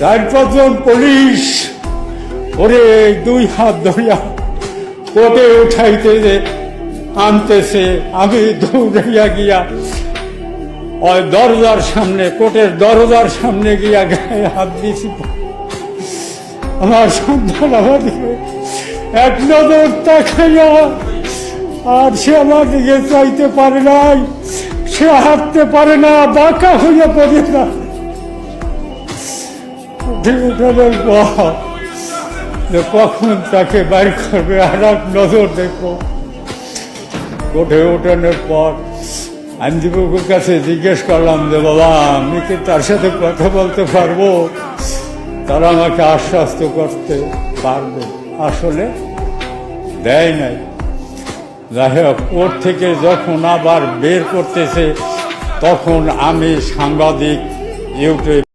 4-5 জন police ওরে 2 হাত ধরিয়া কোর্টে উঠাইতে আনতেছে। আমি দৌড়াইয়া গিয়া ওই দরজার সামনে, কোর্টের দরজার সামনে গিয়া গায়ে হাত দিয়েছি। আমার সন্তান আমার দিকে এক নজর তাকাইয়া, আর সে আমার দিকে চাইতে পারে নাই, সে হাঁটতে পারে না, বাঁকা হইয়া পড়ে না। উঠানোর পর কখন তাকে বাইর করবে আর এক নজর দেখো। কোর্টে ওঠানোর পর আইনজীবীর কাছে জিজ্ঞেস করলাম যে বাবা আমি কি তার সাথে কথা বলতে পারবো? তারা আমাকে আশ্বস্ত করতে পারবে, আসলে দেয় নাই। যাই হোক, কোর্ট থেকে যখন আবার বের করতেছে তখন আমি সাংবাদিক ইউটিউব